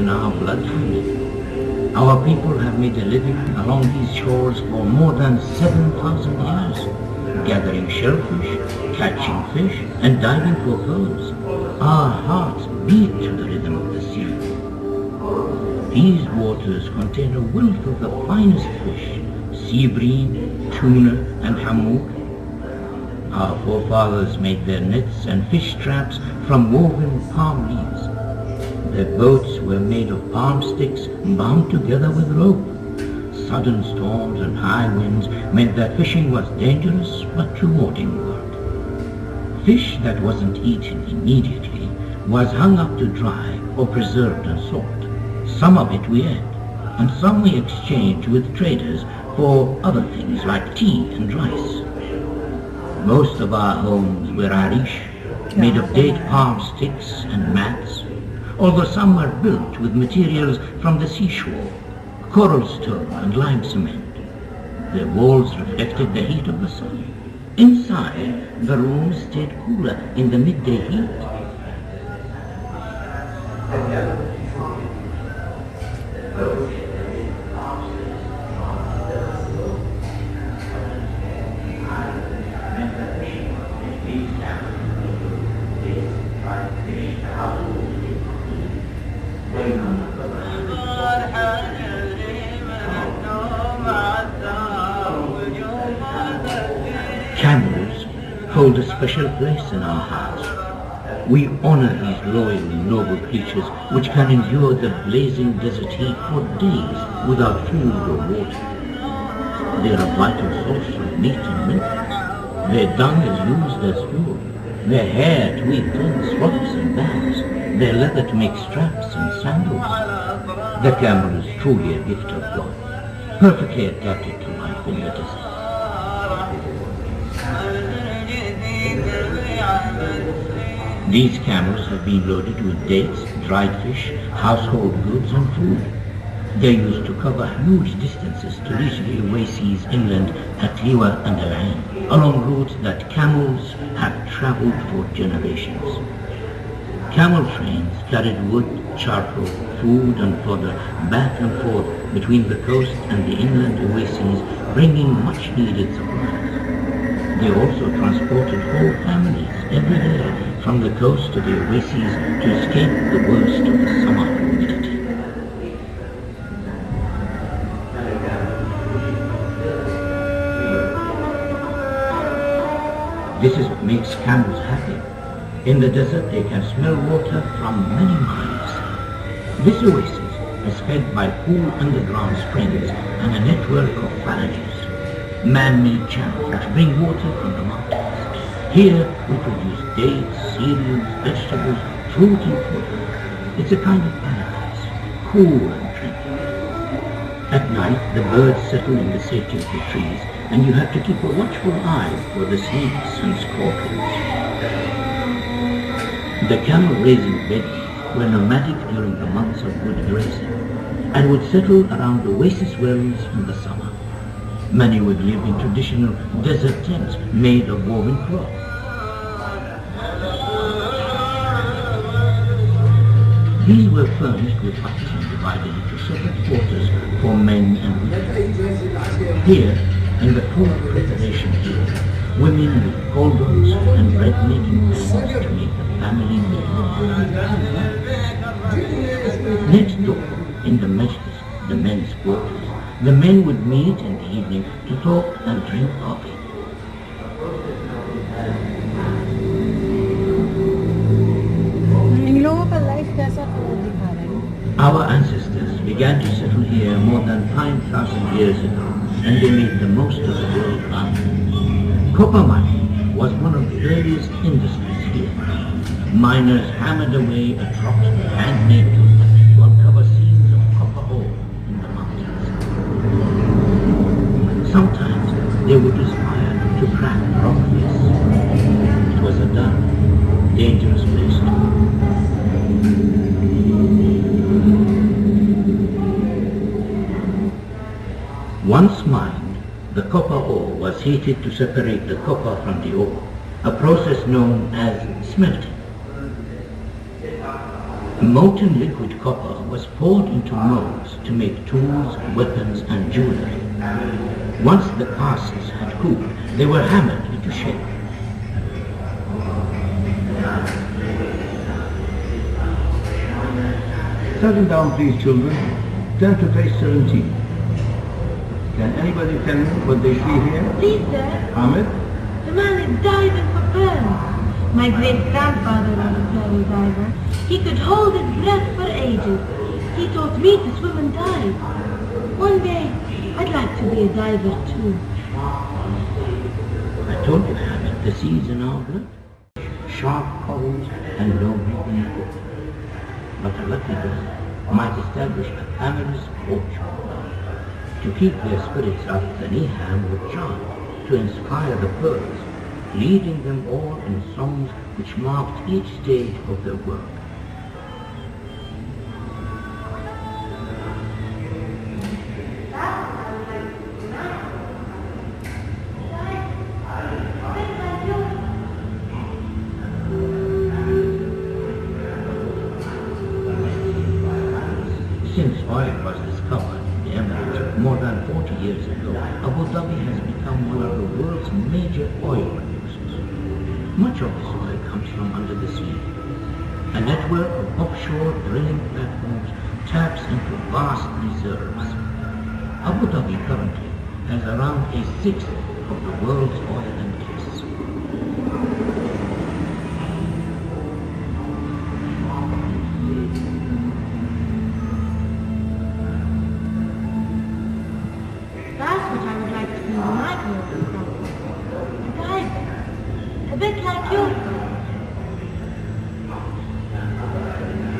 in our blood family. Our people have made a living along these shores for more than 7,000 years, gathering shellfish, catching fish, and diving for pearls. Our hearts beat to the rhythm of the sea. These waters contain a wealth of the finest fish, sea bream, tuna, and hammock. Our forefathers made their nets and fish traps from woven palm leaves. Their boats were made of palm sticks bound together with rope. Sudden storms and high winds meant that fishing was dangerous but rewarding work. Fish that wasn't eaten immediately was hung up to dry or preserved and sold. Some of it we ate, and some we exchanged with traders for other things like tea and rice. Most of our homes were arish, made of date palm sticks and mats, although some were built with materials from the seashore, coral stone and lime cement. Their walls reflected the heat of the sun. Inside, the rooms stayed cooler in the midday heat. Camels hold a special place in our hearts. We honor these loyal, noble creatures which can endure the blazing desert heat for days without food or water. They are a vital source of meat and milk. Their dung is used as fuel. Their hair to weave tents, ropes and bags. Their leather to make straps and sandals. The camel is truly a gift of God, perfectly adapted to life in the desert. These camels have been loaded with dates, dried fish, household goods and food. They are used to cover huge distances to reach the oases inland at Khalifa and Al-Ain, along routes that camels have traveled for generations. Camel trains carried wood, charcoal, food and fodder back and forth between the coast and the inland oases, bringing much needed supplies. They also transported whole families every day from the coast to the oases to escape the worst of the summer humidity. This is what makes camels happy. In the desert they can smell water from many miles. This oasis is fed by cool underground springs and a network of barrages, man-made channels which bring water from the mountains. Here we produce dates, cereals, vegetables, fruit and fodder. It's a kind of paradise, cool and tranquil. At night the birds settle in the safety of the trees and you have to keep a watchful eye for the snakes and scorpions. The camel-raising bedouins were nomadic during the months of good grazing and would settle around oasis wells in the summer. Many would live in traditional desert tents made of woven cloth. These were furnished with huts and divided into separate quarters for men and women. Here, in the food preparation area, women with cauldrons and bread-making pans to make the family meal. Next door, in the majlis, the men's quarters, the men would meet in the evening to talk and drink coffee. Our ancestors began to settle here more than 5,000 years ago, and they made the most of the world around them. Copper mining was one of the earliest industries here. Miners hammered away at rocks with hand-made tools to uncover seams of copper ore in the mountains. Sometimes they would use fire to crack rock face. It was a dark, dangerous place to be. Once mined, the copper ore was heated to separate the copper from the ore, a process known as smelting. Molten liquid copper was poured into molds to make tools, weapons and jewelry. Once the castings had cooled, they were hammered into shape. Settle down please, children. Turn to page 17. Can anybody tell me what they see here? Please, sir. Ahmed? The man is diving for pearls. My great-grandfather was a pearl diver. He could hold his breath for ages. He taught me to swim and dive. One day, I'd like to be a diver too. I told you, Hamid, the sea's in our blood. Sharp corals and low breathing water. But a lucky girl might establish a family's fortune. To keep their spirits up, the Niham would chant to inspire the pearls, leading them all in songs which marked each stage of their work. Since oil was discovered in the Emirates more than 40 years ago, Abu Dhabi has become one of the world's major oil producers. Much of this oil comes from under the sea. A network of offshore drilling platforms taps into vast reserves. Abu Dhabi currently has around a sixth of the world's oil and gas. That's what I would like to be when I grow up. A diver. A bit like you.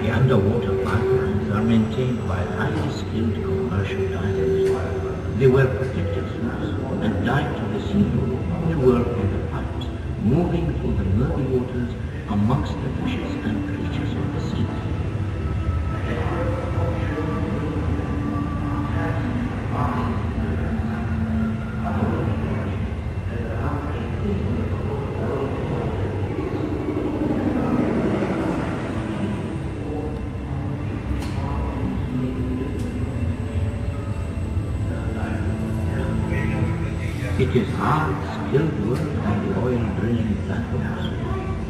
The underwater pipelines are maintained by highly skilled commercial divers. They wear protective suits and dive to the seafloor to work on the pipes, moving through the murky waters amongst the fishes and creatures of the sea. It is hard, skilled work on the oil drilling platforms.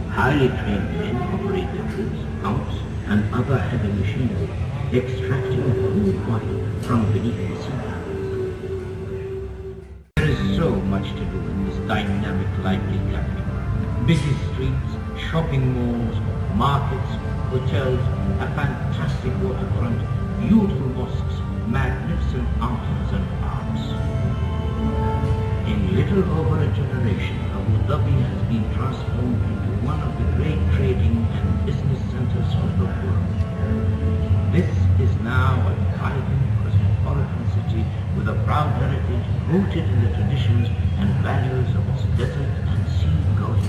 Highly trained men operate the drills, pumps, and other heavy machinery, extracting crude oil from beneath the sea. There is so much to do in this dynamic, lively capital. Busy streets, shopping malls, markets, hotels, a fantastic waterfront, beautiful mosques, magnificent mountains and parks. In little over a generation, Abu Dhabi has been transformed into one of the great trading and business centers of the world. This is now a vibrant, cosmopolitan city with a proud heritage rooted in the traditions and values of its desert and sea-going